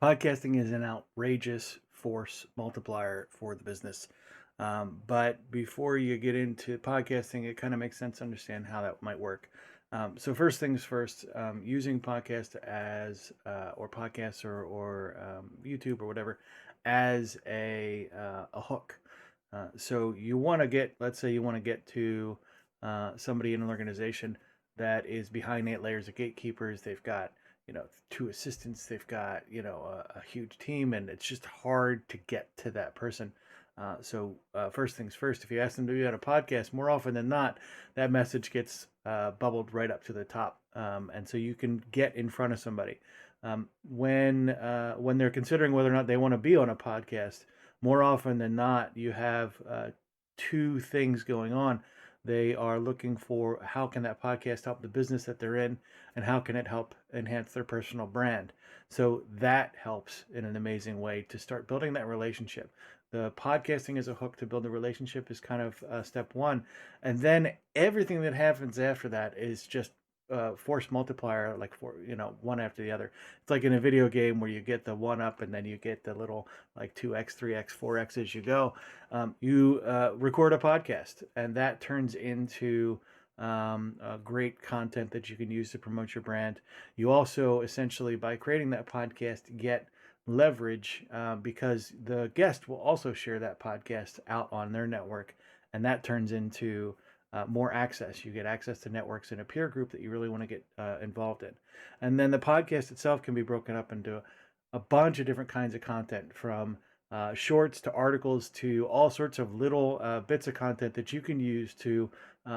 Podcasting is an outrageous force multiplier for the business. But before you get into podcasting, it kind of makes sense to understand how that might work. So first things first, using podcast as or podcasts or YouTube or whatever as a hook. So you want to get, let's say you want to get to somebody in an organization that is behind 8 layers of gatekeepers. They've got two assistants. They've got a huge team, and it's just hard to get to that person. So first things first, if you ask them to be on a podcast, more often than not, that message gets bubbled right up to the top, and so you can get in front of somebody when they're considering whether or not they want to be on a podcast. More often than not, you have two things going on. They are looking for how can that podcast help the business that they're in, and how can it help enhance their personal brand. So that helps in an amazing way to start building that relationship. The podcasting as a hook to build a relationship is kind of step one, and then everything that happens after that is just force multiplier, like for one after the other. It's like in a video game where you get the one up and then you get the little like 2x, 3x, 4x as you go. You record a podcast, and that turns into great content that you can use to promote your brand. You also essentially, by creating that podcast, get leverage because the guest will also share that podcast out on their network, and that turns into more access. You get access to networks in a peer group that you really want to get involved in. And then the podcast itself can be broken up into a bunch of different kinds of content, from shorts to articles to all sorts of little bits of content that you can use to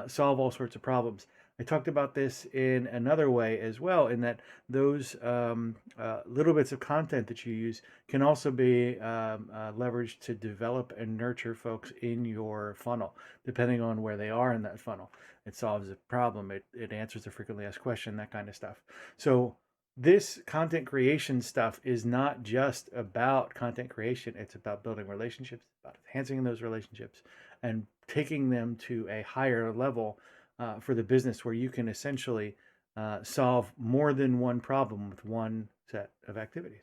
solve all sorts of problems. I talked about this in another way as well, in that those little bits of content that you use can also be leveraged to develop and nurture folks in your funnel, depending on where they are in that funnel. It solves a problem, it answers a frequently asked question, that kind of stuff. So this content creation stuff is not just about content creation. It's about building relationships, about enhancing those relationships, and taking them to a higher level for the business, where you can essentially solve more than one problem with one set of activities.